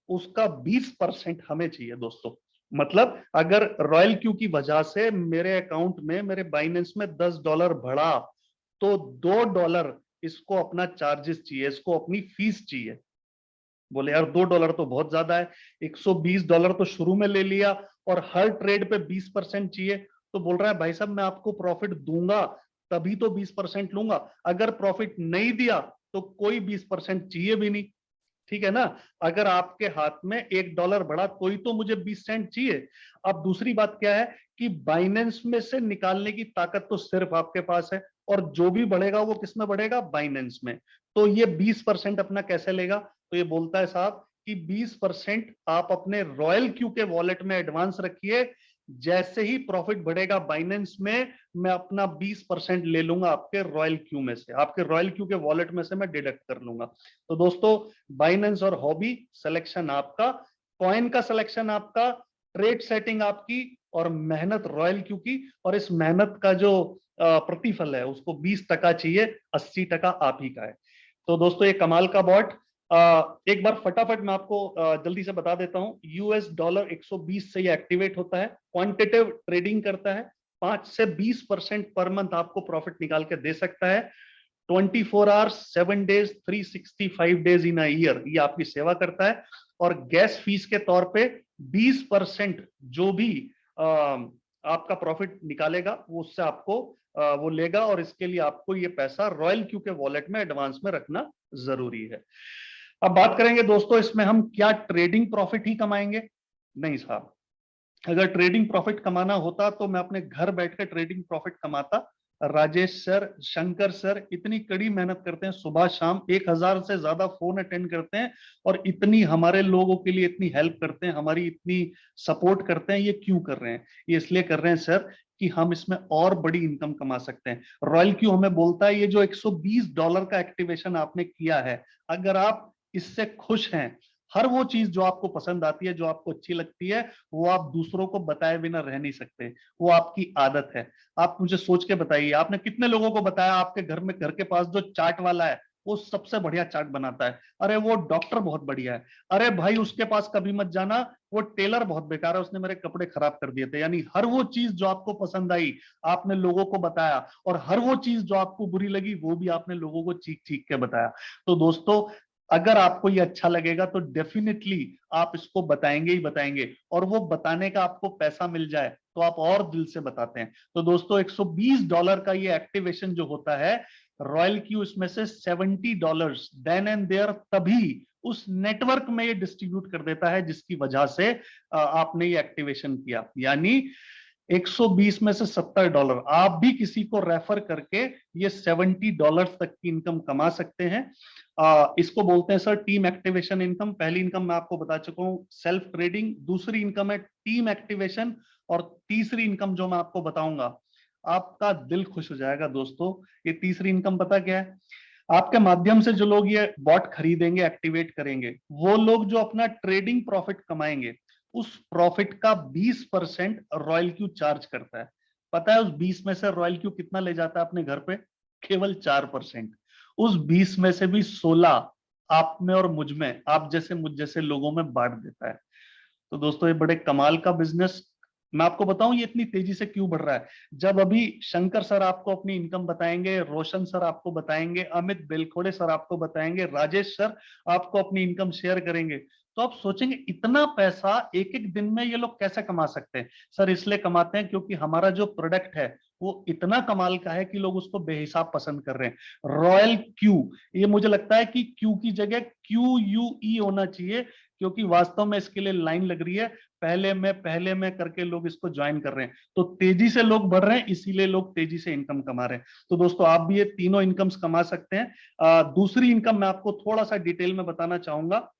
उसका 20% हमें चाहिए दोस्तों। मतलब अगर रॉयल क्यू की वजह से मेरे अकाउंट में, मेरे बाइनेंस में $10 बढ़ा, तो $2 इसको अपना चार्जेस चाहिए, इसको अपनी फीस चाहिए। बोले यार $2 तो बहुत ज्यादा है, $120 तो शुरू में ले लिया, और हर ट्रेड पे 20% चाहिए। तो बोल रहा है भाई साहब मैं आपको प्रॉफिट दूंगा तभी तो 20% लूंगा, अगर प्रॉफिट नहीं दिया तो कोई 20% चाहिए भी नहीं। ठीक है ना? अगर आपके हाथ में $1 बढ़ा तो ही तो मुझे 20 सेंट चाहिए। अब दूसरी बात क्या है कि बाइनेंस में से निकालने की ताकत तो सिर्फ आपके पास है, और जो भी बढ़ेगा वो किस में बढ़ेगा? बाइनेंस में। तो ये 20% अपना कैसे लेगा? तो ये बोलता है साहब कि 20% आप अपने रॉयल क्यू के वॉलेट में एडवांस रखिए, जैसे ही प्रॉफिट बढ़ेगा बाइनेंस में, मैं अपना 20% ले लूंगा आपके रॉयल क्यू में से, आपके रॉयल क्यू के वॉलेट में से मैं डिडक्ट कर लूंगा। तो दोस्तों, बाइनेंस और हॉबी सिलेक्शन आपका, कॉइन का सिलेक्शन आपका, ट्रेड सेटिंग आपकी, और मेहनत रॉयल क्यू की। और इस मेहनत का जो प्रतिफल है उसको 20% चाहिए, 80% आप ही का है। तो दोस्तों, ये कमाल का बॉट, एक बार फटाफट मैं आपको जल्दी से बता देता हूं। यूएस डॉलर 120 से ये एक्टिवेट होता है, क्वांटिटेटिव ट्रेडिंग करता है, 5 से 20% पर मंथ आपको प्रॉफिट निकाल के दे सकता है। 24 hours 7 days 365 days in a year ये आपकी सेवा करता है। और गैस फीस के तौर पे 20% जो भी आपका प्रॉफिट निकालेगा वो उससे आपको वो लेगा, और इसके लिए आपको ये पैसा रॉयल क्यू के वॉलेट में एडवांस में रखना जरूरी है। अब बात करेंगे दोस्तों, इसमें हम क्या ट्रेडिंग प्रॉफिट ही कमाएंगे? नहीं साहब, अगर ट्रेडिंग प्रॉफिट कमाना होता तो मैं अपने घर बैठकर ट्रेडिंग प्रॉफिट कमाता। राजेश सर, शंकर सर इतनी कड़ी मेहनत करते हैं, सुबह शाम 1000 से ज्यादा फोन अटेंड करते हैं, और इतनी हमारे लोगों के लिए इतनी हेल्प करते हैं, हमारी इतनी सपोर्ट करते हैं। ये क्यों कर रहे हैं? ये इसलिए कर रहे हैं सर कि हम इसमें और बड़ी इनकम कमा सकते हैं। रॉयल क्यू हमें बोलता है ये जो $120 का एक्टिवेशन आपने किया है, अगर आप इससे खुश हैं, हर वो चीज जो आपको पसंद आती है, जो आपको अच्छी लगती है, वो आप दूसरों को बताए बिना रह नहीं सकते, वो आपकी आदत है। आप मुझे सोच के बताइए, आपने कितने लोगों को बताया आपके घर में, घर के पास जो चाट वाला है वो सबसे बढ़िया चाट बनाता है, अरे वो डॉक्टर बहुत बढ़िया है, अरे भाई उसके पास कभी मत जाना, वो टेलर बहुत बेकार है, उसने मेरे कपड़े खराब कर दिए थे। यानी हर वो चीज जो आपको पसंद आई आपने लोगों को बताया, और हर वो चीज जो आपको बुरी लगी वो भी आपने लोगों को चीख चीख के बताया। तो दोस्तों, अगर आपको ये अच्छा लगेगा तो डेफिनेटली आप इसको बताएंगे ही बताएंगे, और वो बताने का आपको पैसा मिल जाए तो आप और दिल से बताते हैं। तो दोस्तों, $120 का ये एक्टिवेशन जो होता है, रॉयल क्यू इसमें से $70 देन एंड देयर तभी उस नेटवर्क में ये डिस्ट्रीब्यूट कर देता है जिसकी वजह से आपने ये एक्टिवेशन किया। यानी 120 में से $70 आप भी किसी को रेफर करके ये $70 तक की इनकम कमा सकते हैं। इसको बोलते हैं सर टीम एक्टिवेशन इनकम। पहली इनकम मैं आपको बता चुका हूं, सेल्फ ट्रेडिंग। दूसरी इनकम है टीम एक्टिवेशन। और तीसरी इनकम जो मैं आपको बताऊंगा, आपका दिल खुश हो जाएगा दोस्तों। ये तीसरी इनकम पता क्या है? आपके माध्यम से जो लोग ये बॉट खरीदेंगे, एक्टिवेट करेंगे, वो लोग जो अपना ट्रेडिंग प्रॉफिट कमाएंगे, उस प्रॉफिट का 20% रॉयल क्यू चार्ज करता है। पता है उस 20 में से रॉयल क्यू कितना ले जाता है अपने घर पे? केवल 4%। उस 20 में से भी 16 आप में और मुझ में, आप जैसे मुझ जैसे लोगों में बांट देता है। तो दोस्तों, ये बड़े कमाल का बिजनेस। मैं आपको बताऊं ये इतनी तेजी से क्यों बढ़ रहा है। जब अभी शंकर सर आपको अपनी इनकम बताएंगे, रोशन सर आपको बताएंगे, अमित बेलखोड़े सर आपको बताएंगे, राजेश सर आपको अपनी इनकम शेयर करेंगे, तो आप सोचेंगे इतना पैसा एक एक दिन में ये लोग कैसे कमा सकते हैं? सर इसलिए कमाते हैं क्योंकि हमारा जो प्रोडक्ट है वो इतना कमाल का है कि लोग उसको बेहिसाब पसंद कर रहे हैं। रॉयल क्यू, ये मुझे लगता है कि क्यू की जगह QUE होना चाहिए, क्योंकि वास्तव में इसके लिए लाइन लग रही है, पहले में करके लोग इसको ज्वाइन कर रहे हैं। तो तेजी से लोग बढ़ रहे हैं, इसीलिए लोग तेजी से इनकम कमा रहे हैं। तो दोस्तों, आप भी ये तीनों इनकम्स कमा सकते हैं। दूसरी इनकम मैं आपको थोड़ा सा डिटेल में बताना चाहूंगा।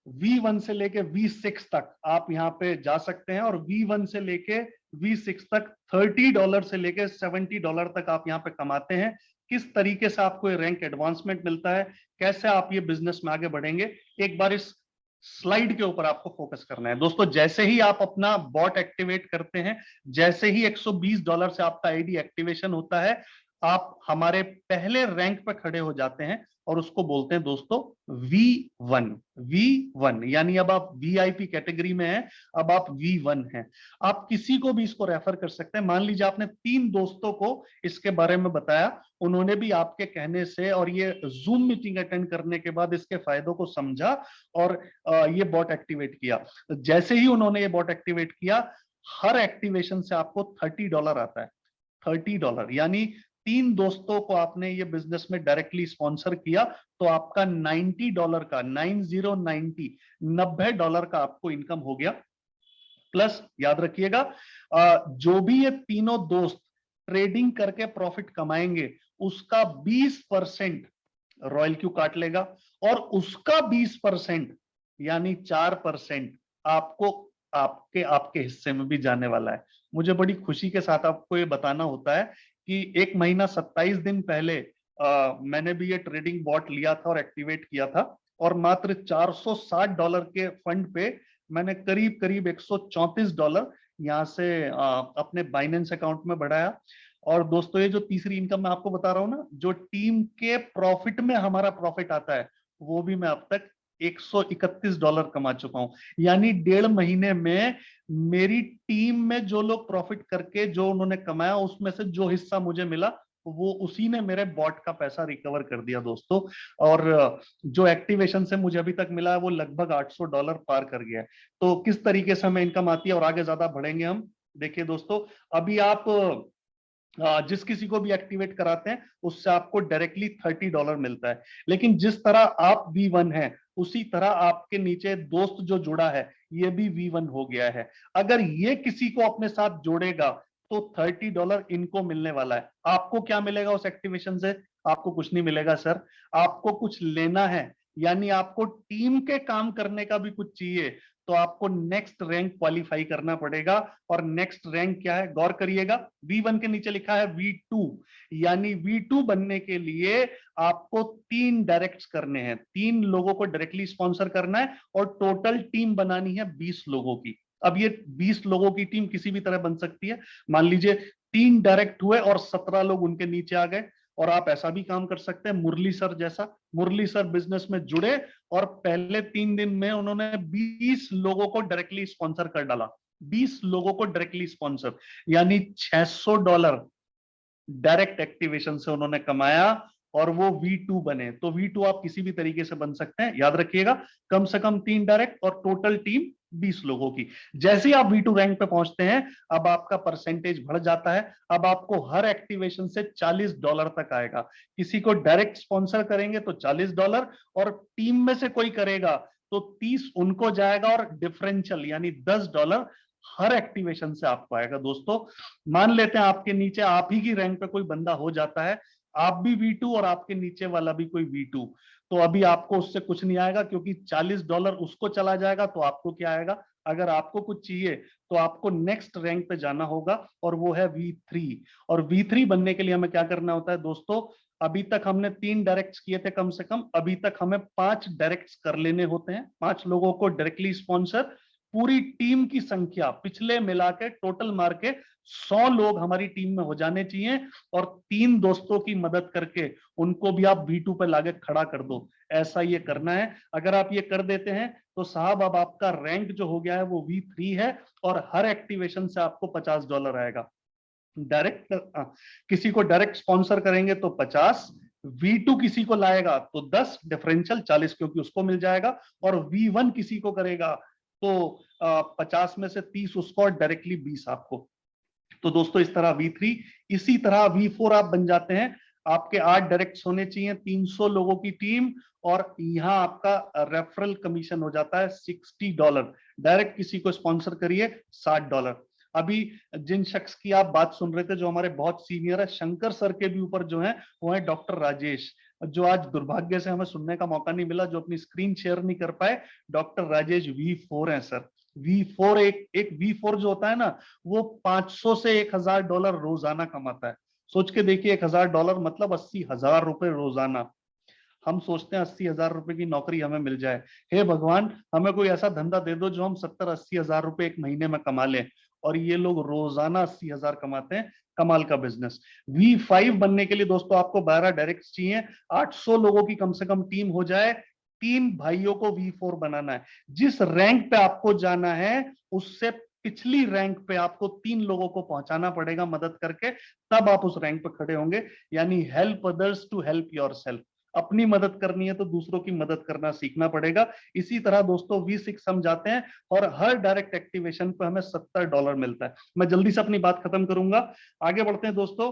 V1 से लेके V6 तक आप यहाँ पे जा सकते हैं, और V1 से लेके V6 तक $30 से लेके $70 तक आप यहाँ पे कमाते हैं। किस तरीके से आपको ये रैंक एडवांसमेंट मिलता है, कैसे आप ये बिजनेस में आगे बढ़ेंगे, एक बार इस स्लाइड के ऊपर आपको फोकस करना है। दोस्तों, जैसे ही आप अपना बॉट एक्टिवेट करते हैं, जैसे ही $120 से आपका आईडी एक्टिवेशन होता है, आप हमारे पहले रैंक पे खड़े हो जाते हैं, और उसको बोलते हैं दोस्तों V1। V1 यानी अब आप VIP कैटेगरी में हैं, अब आप V1 हैं। आप किसी को भी इसको रेफर कर सकते हैं। मान लीजिए आपने 3 दोस्तों को इसके बारे में बताया, उन्होंने भी आपके कहने से और ये जूम मीटिंग अटेंड करने के बाद इसके फायदों को समझा और ये बॉट एक्टिवेट किया। जैसे ही उन्होंने ये बॉट एक्टिवेट किया, हर एक्टिवेशन से आपको $30 आता है। $30 यानी 3 दोस्तों को आपने ये बिजनेस में डायरेक्टली स्पॉन्सर किया, तो आपका $90 का 90 का आपको इनकम हो गया। प्लस याद रखिएगा, जो भी ये तीनों दोस्त ट्रेडिंग करके प्रॉफिट कमाएंगे, उसका 20% रॉयल क्यू काट लेगा, और उसका 20% यानी 4% आपको आपके आपके हिस्से में भी जाने वाला है। मुझे बड़ी खुशी के साथ आपको ये बताना होता है कि 1 महीना 27 दिन पहले मैंने भी ये ट्रेडिंग बॉट लिया था और एक्टिवेट किया था, और मात्र $460 के फंड पे मैंने करीब करीब $134 यहाँ से अपने बाइनेंस अकाउंट में बढ़ाया। और दोस्तों, ये जो तीसरी इनकम मैं आपको बता रहा हूँ ना, जो टीम के प्रॉफिट में हमारा प्रॉफिट आता है, वो भी मैं अब तक $131 कमा चुका हूं। यानी 1.5 महीने में मेरी टीम में जो लोग प्रॉफिट करके जो उन्होंने कमाया, उसमें से जो हिस्सा मुझे मिला, वो उसी ने मेरे बॉट का पैसा रिकवर कर दिया दोस्तों। और जो एक्टिवेशन से मुझे अभी तक मिला है, वो लगभग $800 पार कर गया है। तो किस तरीके से हमें इनकम आती है और आगे ज्यादा बढ़ेंगे हम। देखिए दोस्तों, अभी आप जिस किसी को भी एक्टिवेट कराते हैं, उससे आपको डायरेक्टली $30 मिलता है। लेकिन जिस तरह आप V1 है, उसी तरह आपके नीचे दोस्त जो जुड़ा है, ये भी V1 हो गया है। अगर ये किसी को अपने साथ जोड़ेगा तो $30 इनको मिलने वाला है। आपको क्या मिलेगा उस एक्टिवेशन से? आपको कुछ नहीं मिलेगा सर, आपको कुछ लेना है, यानी आपको टीम के काम करने का भी कुछ चाहिए, तो आपको नेक्स्ट रैंक क्वालिफाई करना पड़ेगा। और नेक्स्ट रैंक क्या है, गौर करिएगा, V1 के नीचे लिखा है V2, यानी V2 बनने के लिए आपको 3 डायरेक्ट्स करने हैं, 3 लोगों को डायरेक्टली स्पॉन्सर करना है, और टोटल टीम बनानी है 20 लोगों की। अब ये 20 लोगों की टीम किसी भी तरह बन सकती है। मान लीजिए 3 डायरेक्ट हुए और 17 लोग उनके नीचे आ गए। और आप ऐसा भी काम कर सकते हैं मुरली सर जैसा। मुरली सर बिजनेस में जुड़े और पहले 3 दिन में उन्होंने 20 लोगों को डायरेक्टली स्पॉन्सर कर डाला। 20 लोगों को डायरेक्टली स्पॉन्सर, यानी $600 डायरेक्ट एक्टिवेशन से उन्होंने कमाया, और वो V2 बने। तो V2 आप किसी भी तरीके से बन सकते हैं, याद रखिएगा, कम से कम 3 डायरेक्ट और टोटल टीम 20 लोगों की। जैसे ही आप V2 रैंक पे पहुंचते हैं, अब आपका परसेंटेज बढ़ जाता है। अब आपको हर एक्टिवेशन से $40 तक आएगा। किसी को डायरेक्ट स्पॉन्सर करेंगे तो $40, और टीम में से कोई करेगा तो 30 उनको जाएगा, और डिफरेंशियल यानी $10 हर एक्टिवेशन से आपको आएगा। दोस्तों, मान लेते हैं आपके नीचे आप ही की रैंक पे कोई बंदा हो जाता है, आप भी V2 और आपके नीचे वाला भी कोई V2, तो अभी आपको उससे कुछ नहीं आएगा, क्योंकि $40 उसको चला जाएगा, तो आपको क्या आएगा? अगर आपको कुछ चाहिए तो आपको नेक्स्ट रैंक पे जाना होगा, और वो है V3। और V3 बनने के लिए हमें क्या करना होता है दोस्तों? अभी तक हमने 3 डायरेक्ट्स किए थे कम से कम, अभी तक हमें 5 डायरेक्ट्स कर लेने होते हैं, 5 लोगों को डायरेक्टली स्पॉन्सर। पूरी टीम की संख्या पिछले मिला के टोटल मार के 100 लोग हमारी टीम में हो जाने चाहिए, और 3 दोस्तों की मदद करके उनको भी आप V2 पे लाके खड़ा कर दो। ऐसा ये करना है। अगर आप ये कर देते हैं तो साहब, अब आपका रैंक जो हो गया है वो V3 है, और हर एक्टिवेशन से आपको $50 आएगा। डायरेक्ट किसी को डायरेक्ट स्पॉन्सर करेंगे तो 50, V2 किसी को लाएगा तो 10, डिफरेंशियल 40, क्योंकि उसको मिल जाएगा। और V1 किसी को करेगा तो 50 में से 30 उसको, और डायरेक्टली 20 आपको। तो दोस्तों, इस तरह V3, इसी तरह V4 आप बन जाते हैं। आपके 8 डायरेक्ट होने चाहिए, 300 लोगों की टीम, और यहां आपका रेफरल कमीशन हो जाता है $60। डायरेक्ट किसी को स्पॉन्सर करिए, $60। अभी जिन शख्स की आप बात सुन रहे थे, जो हमारे बहुत सीनियर है, शंकर सर के भी ऊपर जो है, वो है डॉक्टर राजेश, जो आज दुर्भाग्य से हमें सुनने का मौका नहीं मिला, जो अपनी स्क्रीन शेयर नहीं कर पाए। डॉक्टर राजेश V4 है सर। V4, एक V4 जो होता है ना, वो 500 से $1000 रोजाना कमाता है। सोच के देखिए, $1000 मतलब ₹80,000 रोजाना। हम सोचते हैं 80,000 की नौकरी हमें मिल जाए। हे भगवान, हमें कोई ऐसा धंधा दे दो जो हम 70-80 हजार एक महीने में कमा लें। और ये लोग रोजाना 80,000 कमाते हैं। कमाल का बिजनेस। V5 बनने के लिए दोस्तों आपको 12 डायरेक्ट चाहिए, 800 लोगों की कम से कम टीम हो जाए, 3 भाइयों को V4 बनाना है। जिस रैंक पे आपको जाना है, उससे पिछली रैंक पे आपको 3 लोगों को पहुंचाना पड़ेगा मदद करके, तब आप उस रैंक पे खड़े होंगे। यानी help others to help yourself. अपनी मदद करनी है तो दूसरों की मदद करना सीखना पड़ेगा। इसी तरह दोस्तों V6 हम जाते हैं, और हर डायरेक्ट एक्टिवेशन पे हमें $70 मिलता है। मैं जल्दी से अपनी बात खत्म करूंगा, आगे बढ़ते हैं दोस्तों।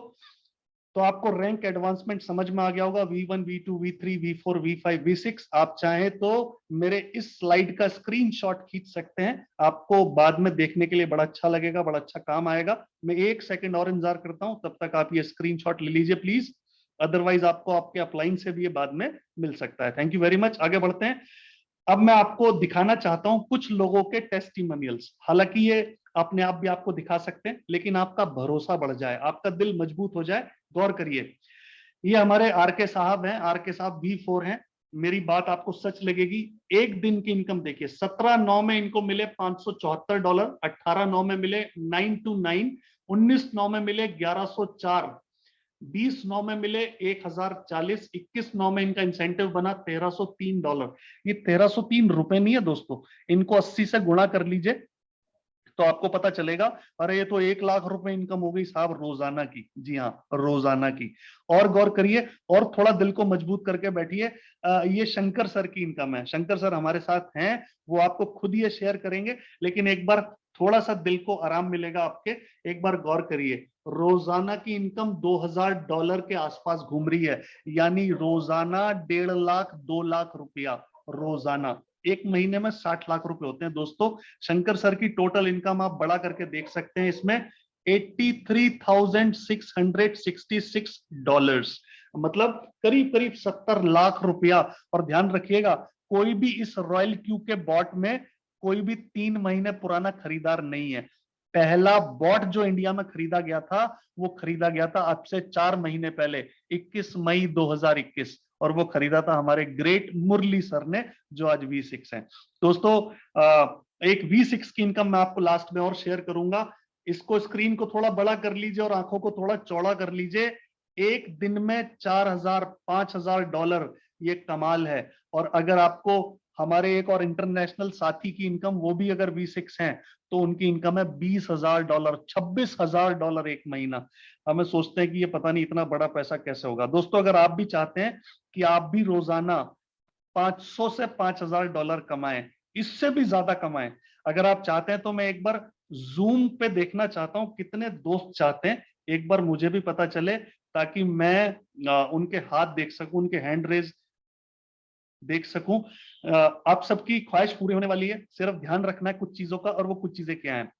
तो आपको रैंक एडवांसमेंट समझ में आ गया होगा, V1, V2, V3, V4, V5, V6। आप चाहें तो मेरे इस स्लाइड का स्क्रीनशॉट खींच सकते हैं, आपको बाद में देखने के लिए बड़ा अच्छा लगेगा, बड़ा अच्छा काम आएगा। मैं 1 सेकंड और इंतजार करता हूं, तब तक आप ये स्क्रीनशॉट ले लीजिए प्लीज। अदरवाइज आपको आपके अपलाइन से भी ये बाद में मिल सकता है। Thank you very much. आगे बढ़ते हैं। अब मैं आपको दिखाना चाहता हूं कुछ लोगों के टेस्टिमोनियल्स। हालांकि ये अपने आप भी आपको दिखा सकते हैं, लेकिन आपका भरोसा बढ़ जाए, आपका दिल मजबूत हो जाए। गौर करिए, ये हमारे आर के साहब हैं, आर के साहब V4 हैं। मेरी बात आपको सच लगेगी। एक दिन की इनकम देखिए, 17/9 में इनको मिले $574, 18/9 में मिले 929, 19/9 में मिले 1104, 20/9 में मिले 1040, 21/9 में इनका इंसेंटिव बना $1303। ये ₹1303 नहीं है दोस्तों, इनको 80 से गुणा कर लीजिए तो आपको पता चलेगा। अरे ये तो 1 लाख रुपए इनकम हो गई साहब रोजाना की। जी हाँ, रोजाना की। और गौर करिए और थोड़ा दिल को मजबूत करके बैठिए। ये शंकर सर की इनकम है। शंकर सर हमारे साथ हैं, वो आपको खुद ये शेयर करेंगे। लेकिन एक बार थोड़ा सा दिल को आराम मिलेगा आपके। एक बार गौर करिए, रोजाना की इनकम $2000 के आसपास घूम रही है। यानी रोजाना 1.5 लाख 2 लाख रुपया रोजाना। एक महीने में 60 लाख रुपए होते हैं दोस्तों। शंकर सर की टोटल इनकम आप बड़ा करके देख सकते हैं इसमें $83,666, मतलब करीब करीब 70 लाख रुपया। और ध्यान रखिएगा, कोई भी इस रॉयल क्यू के बॉट में कोई भी 3 महीने पुराना खरीदार नहीं है। पहला बॉट जो इंडिया में खरीदा गया था वो खरीदा गया था अब से 4 महीने पहले, 21 मई 2021, और वो खरीदा था हमारे ग्रेट मुरली सर ने, जो आज V6 है। दोस्तों एक V6 की इनकम मैं आपको लास्ट में और शेयर करूंगा। इसको स्क्रीन को थोड़ा बड़ा कर लीजिए और आंखों को थोड़ा चौड़ा कर लीजिए। एक दिन में 4,000 $5,000 ये कमाल है। और अगर आपको हमारे एक और इंटरनेशनल साथी की इनकम, वो भी अगर V6 हैं, तो उनकी इनकम है $20,000, $26,000 एक महीना। हमें सोचते हैं कि ये पता नहीं इतना बड़ा पैसा कैसे होगा। दोस्तों अगर आप भी चाहते हैं कि आप भी रोजाना 500 से $5,000 कमाएं, इससे भी ज्यादा कमाएं, अगर आप चाहते हैं तो मैं एक बार जूम पे देखना चाहता हूं कितने दोस्त चाहते हैं। एक बार मुझे भी पता चले, ताकि मैं उनके हाथ देख सकूं, उनके हैंड रेज देख सकूं। आप सबकी ख्वाहिश पूरी होने वाली है, सिर्फ ध्यान रखना है कुछ चीजों का, और वो कुछ चीजें क्या हैं।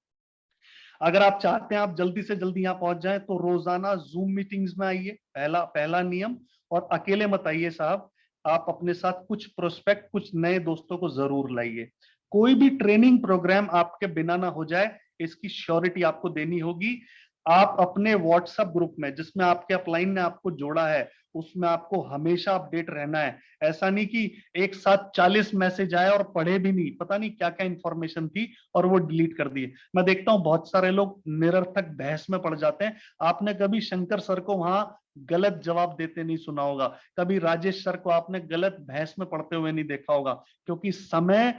अगर आप चाहते हैं आप जल्दी से जल्दी यहां पहुंच जाएं, तो रोजाना जूम मीटिंग्स में आइए, पहला पहला नियम। और अकेले मत आइए साहब, आप अपने साथ कुछ प्रोस्पेक्ट, कुछ नए दोस्तों को जरूर लाइए। कोई भी ट्रेनिंग प्रोग्राम आपके बिना ना हो जाए, इसकी श्योरिटी आपको देनी होगी। आप अपने व्हाट्सएप ग्रुप में, जिसमें आपके अपलाइन ने आपको जोड़ा है, उसमें आपको हमेशा अपडेट रहना है। ऐसा नहीं कि एक साथ 40 मैसेज आए और पढ़े भी नहीं, पता नहीं क्या क्या इंफॉर्मेशन थी और वो डिलीट कर दिए। मैं देखता हूं बहुत सारे लोग निरर्थक बहस में पड़ जाते हैं। आपने कभी शंकर सर को वहां गलत जवाब देते नहीं सुना होगा, कभी राजेश सर को आपने गलत बहस में पड़ते हुए नहीं देखा होगा। क्योंकि समय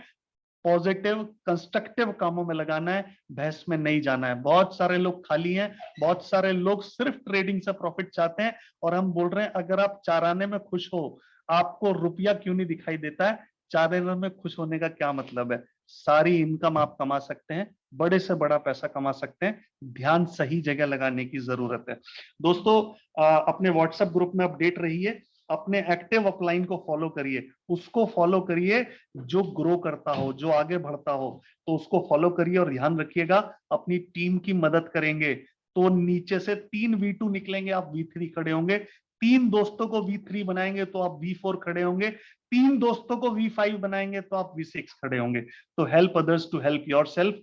पॉजिटिव कंस्ट्रक्टिव कामों में लगाना है, बहस में नहीं जाना है। बहुत सारे लोग खाली हैं, बहुत सारे लोग सिर्फ ट्रेडिंग से प्रॉफिट चाहते हैं। और हम बोल रहे हैं, अगर आप चाराने में खुश हो, आपको रुपया क्यों नहीं दिखाई देता है? चाराने में खुश होने का क्या मतलब है? सारी इनकम आप कमा सकते हैं, बड़े से बड़ा पैसा कमा सकते हैं। ध्यान सही जगह लगाने की जरूरत है। दोस्तों अपने व्हाट्सएप ग्रुप में अपडेट रहिए, अपने एक्टिव अपलाइन को फॉलो करिए, उसको फॉलो करिए जो ग्रो करता हो, जो आगे बढ़ता हो, तो उसको फॉलो करिए। और ध्यान रखिएगा, अपनी टीम की मदद करेंगे तो नीचे से 3 V2 निकलेंगे, आप V3 खड़े होंगे। 3 दोस्तों को V3 बनाएंगे तो आप V4 खड़े होंगे। 3 दोस्तों को V5 बनाएंगे तो आप V6 खड़े होंगे। तो help others to help yourself.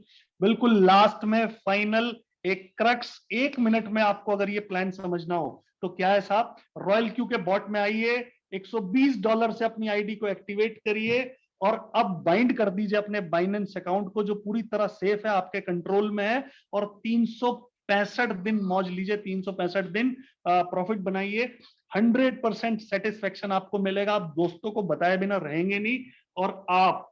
बिल्कुल लास्ट में फाइनल एक क्रक्स, 1 मिनट में आपको अगर ये प्लान समझना हो तो क्या है साहब, रॉयल क्यू के बॉट में आइए, $120 से अपनी आईडी को एक्टिवेट करिए और अब बाइंड कर दीजिए अपने बाइनेंस अकाउंट को, जो पूरी तरह सेफ है, आपके कंट्रोल में है। और 365 दिन मौज लीजिए, 365 दिन प्रॉफिट बनाइए। 100% सेटिस्फेक्शन आपको मिलेगा, आप दोस्तों को बताए बिना रहेंगे नहीं। और आप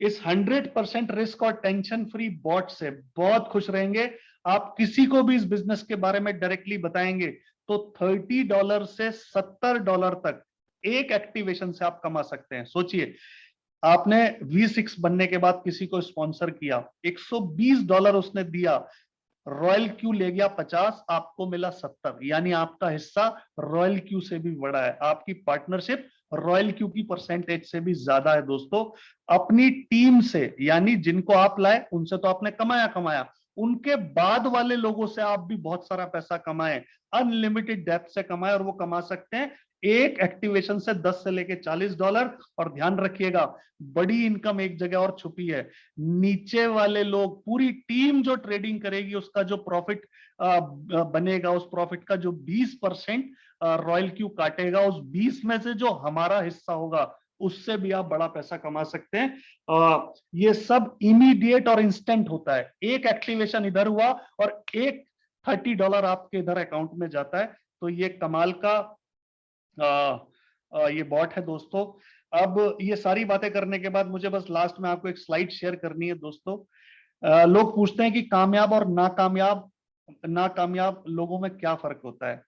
इस 100% रिस्क और टेंशन फ्री बॉट से बहुत खुश रहेंगे। आप किसी को भी इस बिजनेस के बारे में डायरेक्टली बताएंगे तो $30 से $70 तक एक एक्टिवेशन से आप कमा सकते हैं। सोचिए, आपने V6 बनने के बाद किसी को स्पॉन्सर किया, $120 उसने दिया, रॉयल क्यू ले गया 50, आपको मिला 70, यानी आपका हिस्सा रॉयल क्यू से भी बड़ा है, आपकी पार्टनरशिप रॉयल क्यू की परसेंटेज से भी ज्यादा है। दोस्तों अपनी टीम से, यानी जिनको आप लाए उनसे तो आपने कमाया कमाया, उनके बाद वाले लोगों से आप भी बहुत सारा पैसा कमाएं, अनलिमिटेड डेप्थ से कमाएं। और वो कमा सकते हैं एक एक्टिवेशन से 10 से लेके $40। और ध्यान रखिएगा, बड़ी इनकम एक जगह और छुपी है। नीचे वाले लोग, पूरी टीम जो ट्रेडिंग करेगी, उसका जो प्रॉफिट बनेगा, उस प्रॉफिट का जो 20% रॉयल क्यू काटेगा, उस 20 में से जो हमारा हिस्सा होगा, उससे भी आप बड़ा पैसा कमा सकते हैं। ये सब इमीडिएट और इंस्टेंट होता है। एक एक्टिवेशन इधर हुआ और एक $30 आपके इधर अकाउंट में जाता है। तो ये कमाल का ये बॉट है दोस्तों। अब ये सारी बातें करने के बाद मुझे बस लास्ट में आपको एक स्लाइड शेयर करनी है दोस्तों। लोग पूछते हैं कि कामयाब और नाकामयाब लोगों में क्या फर्क होता है।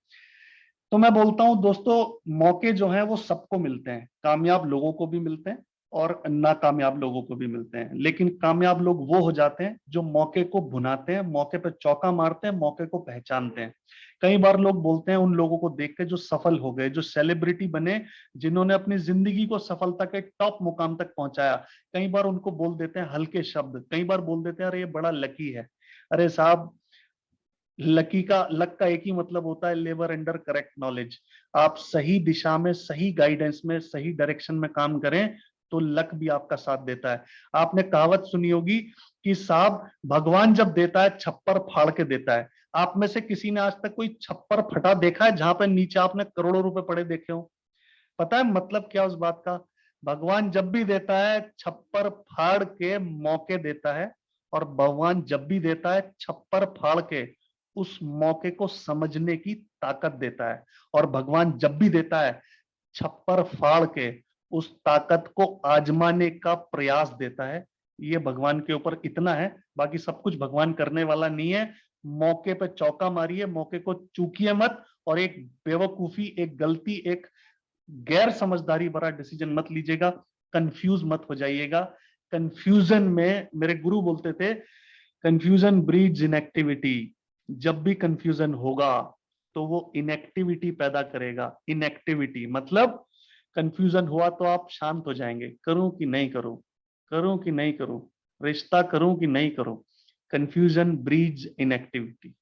तो मैं बोलता हूं दोस्तों, मौके जो हैं वो सबको मिलते हैं, कामयाब लोगों को भी मिलते हैं और नाकामयाब लोगों को भी मिलते हैं। लेकिन कामयाब लोग वो हो जाते हैं जो मौके को भुनाते हैं, मौके पे चौका मारते हैं, मौके को पहचानते हैं। कई बार लोग बोलते हैं उन लोगों को देख के जो सफल हो गए, जो सेलिब्रिटी बने, जिन्होंने अपनी जिंदगी को सफलता के टॉप मुकाम तक पहुंचाया। कई बार उनको बोल देते हैं हल्के शब्द, कई बार बोल देते हैं अरे ये बड़ा लकी है। अरे साहब, लक का एक ही मतलब होता है, लेबर अंडर करेक्ट नॉलेज। आप सही दिशा में, सही गाइडेंस में, सही डायरेक्शन में काम करें तो लक भी आपका साथ देता है। आपने कहावत सुनी होगी कि साहब, भगवान जब देता है छप्पर फाड़ के देता है। आप में से किसी ने आज तक कोई छप्पर फटा देखा है जहां पे नीचे आपने करोड़ों रुपए पड़े देखे हो? पता है मतलब क्या उस बात का? भगवान जब भी देता है छप्पर फाड़ के मौके देता है, और भगवान जब भी देता है छप्पर फाड़ के उस मौके को समझने की ताकत देता है। और भगवान जब भी देता है छप्पर फाड़ के उस ताकत को आजमाने का प्रयास देता है। ये भगवान के ऊपर इतना है, बाकी सब कुछ भगवान करने वाला नहीं है। मौके पे चौका मारिए, मौके को चूकिए मत, और एक बेवकूफी, एक गलती, एक गैर समझदारी भरा डिसीजन मत लीजिएगा। कंफ्यूज मत हो जाइएगा। कंफ्यूजन में, मेरे गुरु बोलते थे, कंफ्यूजन ब्रीड्स इनएक्टिविटी। जब भी कंफ्यूजन होगा तो वो इनएक्टिविटी पैदा करेगा। इनएक्टिविटी मतलब कंफ्यूजन हुआ तो आप शांत हो जाएंगे, करूं कि नहीं करूं, करूं कि नहीं करूं, रिश्ता करूं कि नहीं करूं। Confusion breeds inactivity.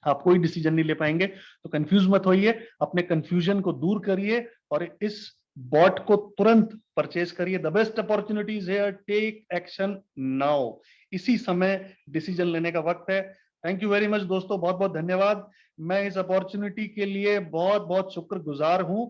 आप कोई डिसीजन नहीं ले पाएंगे। तो कंफ्यूज मत होइए, अपने कंफ्यूजन को दूर करिए और इस बॉट को तुरंत परचेज करिए। The best opportunities here, take action now. इसी समय डिसीजन लेने का वक्त है। थैंक यू वेरी मच दोस्तों, बहुत बहुत धन्यवाद। मैं इस अपॉर्चुनिटी के लिए बहुत बहुत शुक्रगुजार हूं।